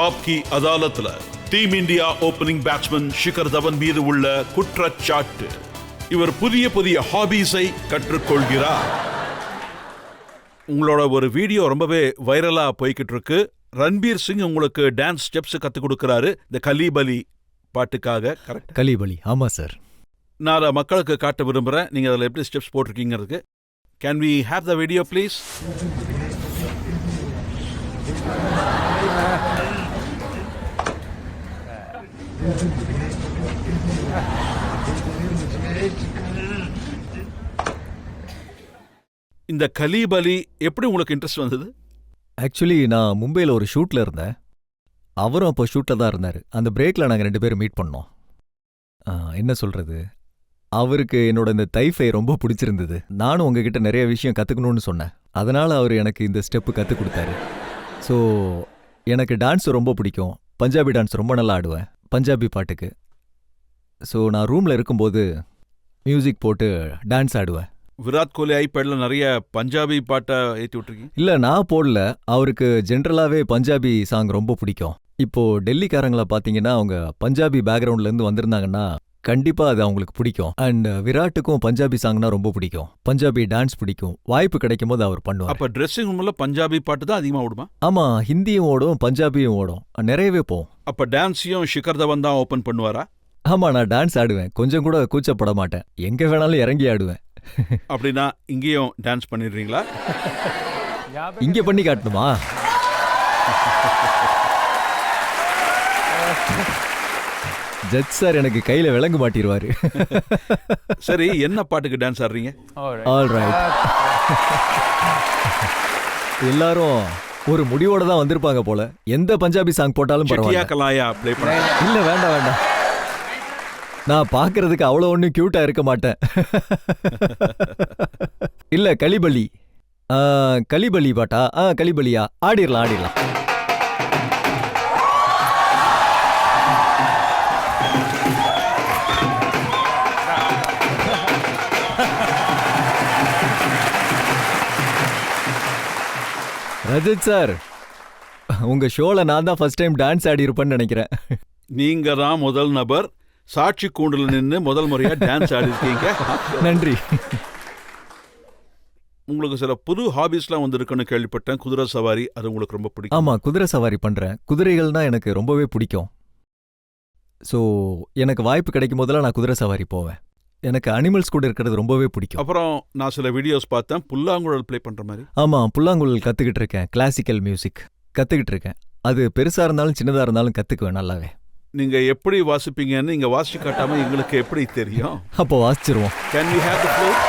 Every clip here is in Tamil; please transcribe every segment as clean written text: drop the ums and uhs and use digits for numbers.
ஆப்கி அதாலத்ல team India opening batsman Shikhar Dhawan மீது உள்ள குற்றச்சாட்டு. இவர் புதிய புதிய ஹாபீஸை கற்றுக்கொள்கிறார். உங்களோட ஒரு வீடியோ ரொம்பவே வைரலா போய்கிட்டு இருக்கு. ரன்பீர் சிங் உங்களுக்கு டான்ஸ் ஸ்டெப்ஸ் கத்து கொடுக்கறாரு இந்த கலீபலி பாட்டுக்காக. கரெக்ட்? கலீபலி, ஆமா சார். நான் அதை மக்களுக்கு காட்ட விரும்புறேன். நீங்க அதில் எப்படி ஸ்டெப்ஸ் போட்டிருக்கீங்கிறதுக்கு. Can we have the video please? இந்த கலீபலி எப்படி உங்களுக்கு இன்ட்ரெஸ்ட் வந்தது? ஆக்சுவலி நான் மும்பையில் ஒரு ஷூட்டில் இருந்தேன். அவரும் அப்போ ஷூட்டில் தான் இருந்தார். அந்த பிரேக்கில் நாங்கள் 2 பேரும் மீட் பண்ணோம். என்ன சொல்கிறது, அவருக்கு என்னோட இந்த தைஃபை ரொம்ப பிடிச்சிருந்தது. நானும் உங்ககிட்ட நிறைய விஷயம் கற்றுக்கணும்னு சொன்னேன். அதனால் அவர் எனக்கு இந்த ஸ்டெப்பு கற்றுக் கொடுத்தாரு. ஸோ எனக்கு டான்ஸ் ரொம்ப பிடிக்கும். பஞ்சாபி டான்ஸ் ரொம்ப நல்லா ஆடுவேன், பஞ்சாபி பாட்டுக்கு. ஸோ நான் ரூமில் இருக்கும்போது மியூசிக் போட்டு டான்ஸ் ஆடுவேன். விராட் கோலி ஐபேடில் நிறைய பஞ்சாபி பாட்டை ஏற்றி விட்டுருக்கீங்க. இல்லை, நான் போடல. அவருக்கு ஜென்ரலாகவே பஞ்சாபி சாங் ரொம்ப பிடிக்கும். இப்போ டெல்லிக்காரங்களை பார்த்தீங்கன்னா அவங்க பஞ்சாபி பேக்ரவுண்ட்லேருந்து வந்திருந்தாங்கன்னா கண்டிப்பாக அது அவங்களுக்கு பிடிக்கும். அண்ட் விராட்டுக்கும் பஞ்சாபி சாங்னா ரொம்ப பிடிக்கும். பஞ்சாபி டான்ஸ் பிடிக்கும். வாய்ப்பு கிடைக்கும் போது அவர் பண்ணுவார். அப்போ ட்ரெஸ்ஸிங் ரூமில் பஞ்சாபி பாட்டு தான் அதிகமாக ஓடுமா? ஆமாம், ஹிந்தியும் ஓடும், பஞ்சாபியும் ஓடும், நிறையவே போகும். அப்போ டான்ஸையும் ஷிகர் தவன் தான் ஓப்பன் பண்ணுவாரா? ஆமாம், நான் டான்ஸ் ஆடுவேன். கொஞ்சம் கூட கூச்சப்பட மாட்டேன். எங்கே வேணாலும் இறங்கி ஆடுவேன். அப்படின்னா இங்கேயும் டான்ஸ் பண்ணிடுறீங்களா? இங்கே பண்ணி காட்டணுமா? ஜட்ஜ் சார் எனக்கு கையில விளங்க மாட்டிடுவாரு. சரி, என்ன பாட்டுக்கு டான்ஸ் ஆடுறீங்க? All right. எல்லாரும் ஒரு முடிவோட தான் வந்திருப்பாங்க போல. எந்த பஞ்சாபி சாங் போட்டாலும் பரவாயில்லை. கலாயா ப்ளே பண்ண? இல்ல, வேண்டாம் வேண்டாம். நான் பார்க்கறதுக்கு அவ்வளோ ஒன்றும் கியூட்டா இருக்க மாட்டேன். இல்ல, கலிபலி. கலிபலி பாட்டா? கலிபலியா? ஆடிடலாம் ஆடிடலாம். ரஜத் சார், உங்க ஷோல நான் தான் ஃபர்ஸ்ட் டைம் டான்ஸ் ஆடி இருப்பேன்னு நினைக்கிறேன். நீங்க தான் முதல் நபர் சாட்சி கூண்டில் நின்று முதல் முறையா டான்ஸ் ஆடி இருக்கீங்க. நன்றி. உங்களுக்கு சில புது ஹாபிஸ்லாம் வந்து இருக்குன்னு கேள்விப்பட்டேன். குதிரை சவாரி, அது உங்களுக்கு ரொம்ப பிடிக்கும்? ஆமா, குதிரை சவாரி பண்றேன். குதிரைகள்னா எனக்கு ரொம்பவே பிடிக்கும். ஸோ எனக்கு வாய்ப்பு கிடைக்கும் போதெல்லாம் நான் குதிரை சவாரி போவேன். எனக்கு அனிமல்ஸ் கூட இருக்கிறது ரொம்பவே பிடிக்கும். அப்புறம் நான் சில வீடியோஸ் பார்த்தேன், புல்லாங்குழல் ப்ளே பண்ற மாதிரி. ஆமா, புல்லாங்குழல் கத்துக்கிட்டு இருக்கேன். கிளாசிக்கல் மியூசிக் கத்துக்கிட்டு இருக்கேன். அது பெருசா இருந்தாலும் சின்னதா இருந்தாலும் கத்துக்குவேன் நல்லாவே. நீங்க எப்படி வாசிப்பீங்கன்னு இங்க வாசிச்சு காட்டாம எங்களுக்கு எப்படி தெரியும்? அப்போ வாசிச்சிருவோம். Can we have the flute?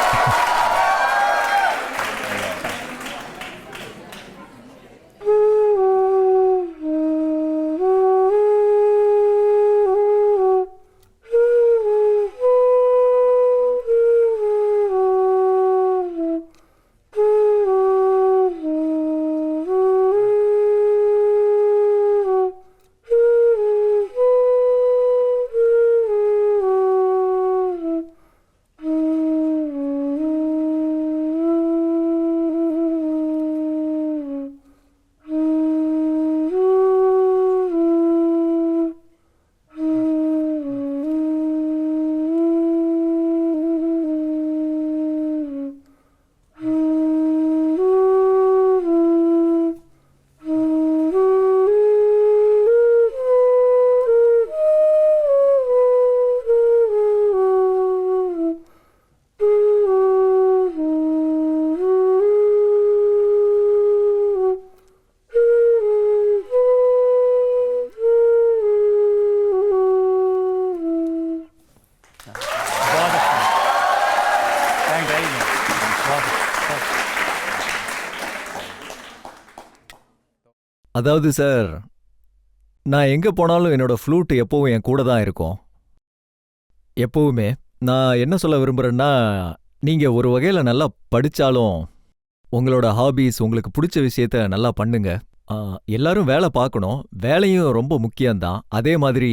அதாவது சார், நான் எங்கே போனாலும் என்னோட ஃப்ளூட் எப்போவும் என் கூட தான் இருக்கும். எப்போவுமே. நான் என்ன சொல்ல விரும்புகிறேன்னா, நீங்கள் ஒரு வகையில் நல்லா படித்தாலும் உங்களோட ஹாபீஸ், உங்களுக்கு பிடிச்ச விஷயத்த நல்லா பண்ணுங்க. எல்லாரும் வேலை பார்க்கணும், வேலையும் ரொம்ப முக்கியம்தான். அதே மாதிரி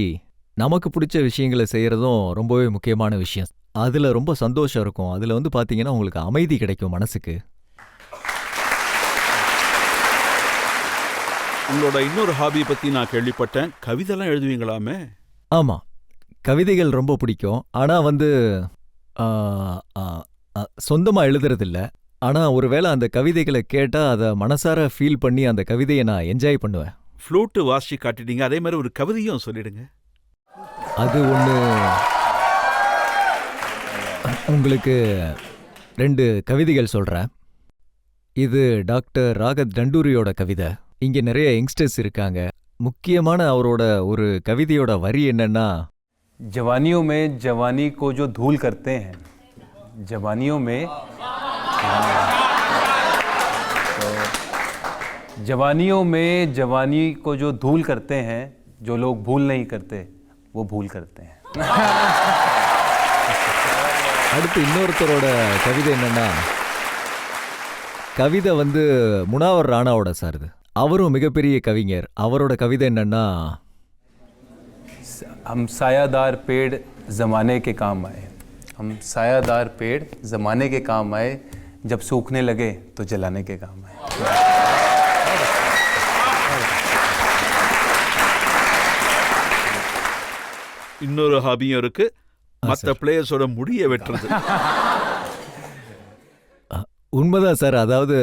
நமக்கு பிடிச்ச விஷயங்களை செய்கிறதும் ரொம்பவே முக்கியமான விஷயம். அதில் ரொம்ப சந்தோஷம் இருக்கும். அதில் பார்த்தீங்கன்னா உங்களுக்கு அமைதி கிடைக்கும் மனசுக்கு. உங்களோட இன்னொரு ஹாபியை பத்தி நான் கேள்விப்பட்டேன். கவிதைலாம் எழுதுவீங்களாமே? ஆமா, கவிதைகள் ரொம்ப பிடிக்கும். ஆனா வந்து ஆ, ஆ, சொந்தமா எழுதுறதில்ல. ஆனா ஒருவேளை அந்த கவிதைகளை கேட்டா அதை மனசார ஃபீல் பண்ணி அந்த கவிதையை நான் என்ஜாய் பண்ணுவேன். ஃப்ளூட்டு வாசி காட்டிட்டீங்க, அதே மாதிரி ஒரு கவிதையும் சொல்லிடுங்க. அது ஒன்று உங்களுக்கு 2 கவிதைகள் சொல்றேன். இது டாக்டர் ராகத் டண்டூரியோட கவிதை. இங்க நிறைய யங்ஸ்டர்ஸ் இருக்காங்க. முக்கியமான அவரோட ஒரு கவிதையோட வரி என்னன்னா, जवानियों में जवानी को जो धूल करते हैं, जवानियों में जवानियों में जवानी को जो धूल करते हैं, जो लोग भूल नहीं करते वो भूल करते हैं. அடுத்து இன்னொருத்தரோட கவிதை என்னன்னா, கவிதை வந்து முனாவர் ராணாவோட சாருது. அவரும் மிகப்பெரிய கவிஞர். அவரோட கவிதை என்னன்னா, हम सायादार पेड़ ज़माने के काम आए, हम सायादार पेड़ ज़माने के काम आए, जब सूखने लगे तो जलाने के काम आए. இன்னொரு ஹாபியும் இருக்கு, மற்ற பிளேயர்ஸோட முடிய வெட்டுறது. உண்மைதான் சார். அதாவது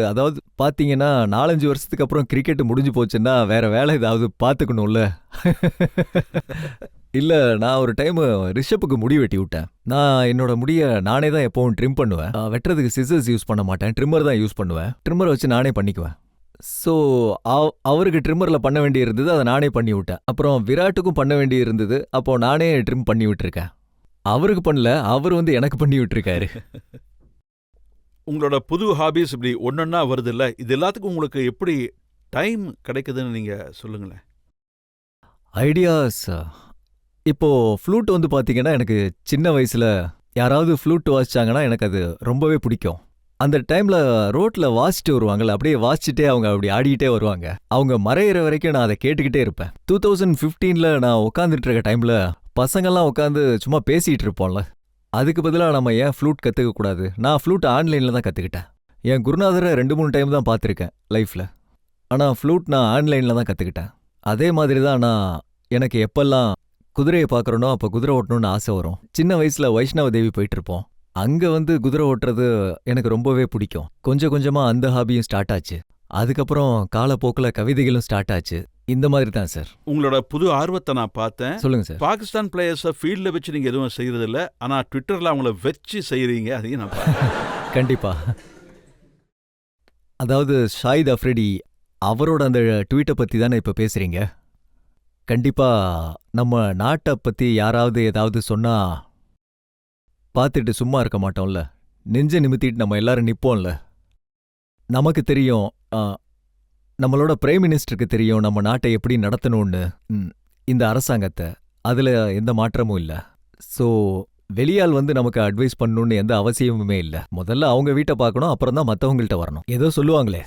பார்த்தீங்கன்னா 4-5 வருஷத்துக்கு அப்புறம் கிரிக்கெட் முடிஞ்சு போச்சுன்னா வேற வேலை ஏதாவது பார்த்துக்கணும்ல. இல்ல, நான் ஒரு டைம் ரிஷப்புக்கு முடி வெட்டி விட்டேன். நான் என்னோட முடியை நானே தான் எப்பவும் ட்ரிம் பண்ணுவேன். வெட்டுறதுக்கு சிசர்ஸ் யூஸ் பண்ண மாட்டேன், ட்ரிம்மர் தான் யூஸ் பண்ணுவேன். ட்ரிம்மரை வச்சு நானே பண்ணிக்குவேன். ஸோ அவருக்கு ட்ரிம்மரில் பண்ண வேண்டி இருந்தது, அதை நானே பண்ணி விட்டேன். அப்புறம் விராட்டுக்கும் பண்ண வேண்டி இருந்தது, அப்போ நானே ட்ரிம் பண்ணி விட்டுருக்கேன். அவருக்கு பண்ணல, அவர் வந்து எனக்கு பண்ணி விட்டுருக்காரு. உங்களோட புது ஹாபிஸ் இப்படி ஒன்னொன்னா வருது இல்ல, இது எல்லாத்துக்கும் உங்களுக்கு எப்படி டைம் கிடைக்குதுன்னு நீங்க சொல்லுங்களேன். ஐடியாஸ் இப்போ ஃப்ளூட் வந்து பார்த்தீங்கன்னா, எனக்கு சின்ன வயசுல யாராவது ஃப்ளூட் வாசிச்சாங்கன்னா எனக்கு அது ரொம்பவே பிடிக்கும். அந்த டைம்ல ரோட்ல வாசிச்சுட்டு வருவாங்கல்ல, அப்படியே வாசிச்சுட்டே அவங்க அப்படி ஆடிக்கிட்டே வருவாங்க. அவங்க மறையிற வரைக்கும் நான் அதை கேட்டுக்கிட்டே இருப்பேன். 2015ல நான் உட்காந்துட்டு இருக்க டைம்ல பசங்கள்லாம் உட்காந்து சும்மா பேசிட்டு இருப்போம்ல, அதுக்கு பதிலாக நம்ம ஏன் ஃப்ளூட் கற்றுக்க கூடாது? நான் ஃப்ளூட் ஆன்லைனில் தான் கற்றுக்கிட்டேன். என் குருநாதரை 2-3 டைம் தான் பார்த்துருக்கேன் லைஃப்பில். ஆனால் ஃப்ளூட் நான் ஆன்லைனில் தான் கற்றுக்கிட்டேன். அதே மாதிரி தான் நான் எனக்கு எப்பெல்லாம் குதிரையை பார்க்குறனோ அப்போ குதிரை ஓட்டணும்னு ஆசை வரும். சின்ன வயசில் வைஷ்ணவ தேவி போயிட்டுருப்போம். அங்கே வந்து குதிரை ஓட்டுறது எனக்கு ரொம்பவே பிடிக்கும். கொஞ்சம் கொஞ்சமாக அந்த ஹாபியும் ஸ்டார்ட் ஆச்சு. அதுக்கப்புறம் காலப்போக்கில் கவிதைகளும் ஸ்டார்ட் ஆச்சு. இந்த மாதிரி தான் சார். உங்களோட புது ஆர்வத்தை நான் பார்த்தேன். சொல்லுங்க சார். பாகிஸ்தான் பிளேயர்ஸை ஃபீல்டில் வச்சு நீங்கள் எதுவும் செய்யறது இல்லை, ஆனால் ட்விட்டரில் அவங்கள வச்சு செய்கிறீங்க, அதையும் நான் பார்த்தேன். கண்டிப்பா. அதாவது ஷாஹித் அஃப்ரிடி அவரோட அந்த ட்வீட்டை பற்றி தானே இப்போ பேசுகிறீங்க. கண்டிப்பா நம்ம நாட்டை பற்றி யாராவது ஏதாவது சொன்னா பார்த்துட்டு சும்மா இருக்க மாட்டோம்ல, நெஞ்ச நிமித்திட்டு நம்ம எல்லாரும் நிற்போம்ல. நமக்கு தெரியும், நம்மளோட பிரைம் மினிஸ்டருக்கு தெரியும் நம்ம நாட்டை எப்படி நடத்தணும்னு, இந்த அரசாங்கத்தை. அதில் எந்த மாற்றமும் இல்லை. ஸோ வெளியால் வந்து நமக்கு அட்வைஸ் பண்ணணும்னு எந்த அவசியமுமே இல்லை. முதல்ல அவங்க வீட்டை பார்க்கணும், அப்புறம் தான் மற்றவங்கள்ட்ட வரணும். ஏதோ சொல்லுவாங்களே,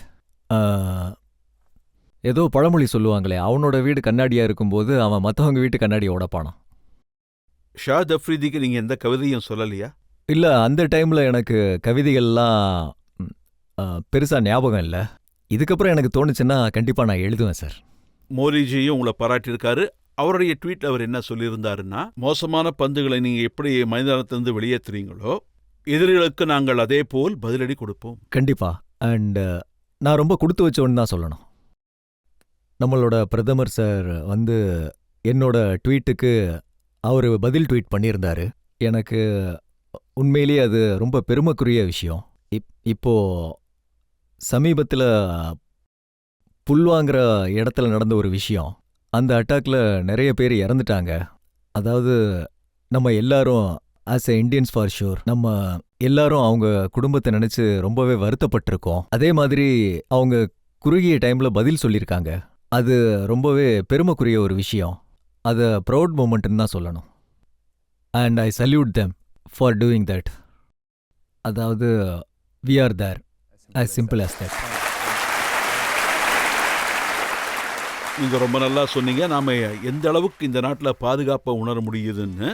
ஏதோ பழமொழி சொல்லுவாங்களே, அவனோட வீடு கண்ணாடியாக இருக்கும்போது அவன் மற்றவங்க வீட்டு கண்ணாடியை உடைப்பானா. ஷாஹித் அஃப்ரிதிக்கு நீங்கள் எந்த கவிதையும் சொல்லலையா? இல்லை, அந்த டைமில் எனக்கு கவிதைகள்லாம் பெருசாக ஞாபகம் இல்லை. இதுக்கப்புறம் எனக்கு தோணுச்சுன்னா கண்டிப்பாக நான் எழுதுவேன் சார். மோடிஜியும் உங்களை பாராட்டியிருக்காரு. அவருடைய ட்வீட் அவர் என்ன சொல்லியிருந்தாருன்னா, மோசமான பந்துகளை நீங்கள் எப்படி மைதானத்திலிருந்து வெளியேற்றுறீங்களோ, எதிரிகளுக்கு நாங்கள் அதே போல் பதிலடி கொடுப்போம். கண்டிப்பா. அண்ட் நான் ரொம்ப கொடுத்து வச்சோன்னு தான் சொல்லணும். நம்மளோட பிரதமர் சார் வந்து என்னோட ட்வீட்டுக்கு அவர் பதில் ட்வீட் பண்ணியிருந்தாரு. எனக்கு உண்மையிலேயே அது ரொம்ப பெருமைக்குரிய விஷயம். இப்போ சமீபத்தில் புல்வாங்கிற இடத்துல நடந்த ஒரு விஷயம். அந்த அட்டாக்ல நிறைய பேர் இறந்துட்டாங்க. அதாவது நம்ம எல்லாரும் as a Indians for sure நம்ம எல்லாரும் அவங்க குடும்பத்தை நினைச்சு ரொம்பவே வருத்தப்பட்டிருக்கோம். அதே மாதிரி அவங்க குறுகிய டைம்ல பதில் சொல்லியிருக்காங்க. அது ரொம்பவே பெருமைக்குரிய ஒரு விஷயம். அதை ப்ரௌட் மூமெண்ட்னு தான் சொல்லணும். And I salute them for doing that. அதாவது we are there, as simple as that. நீங்க ரொம்ப நல்லா சொன்னீங்க. நாம எந்த அளவுக்கு இந்த நாட்டில் பாதுகாப்பை உணர முடியுதுன்னு.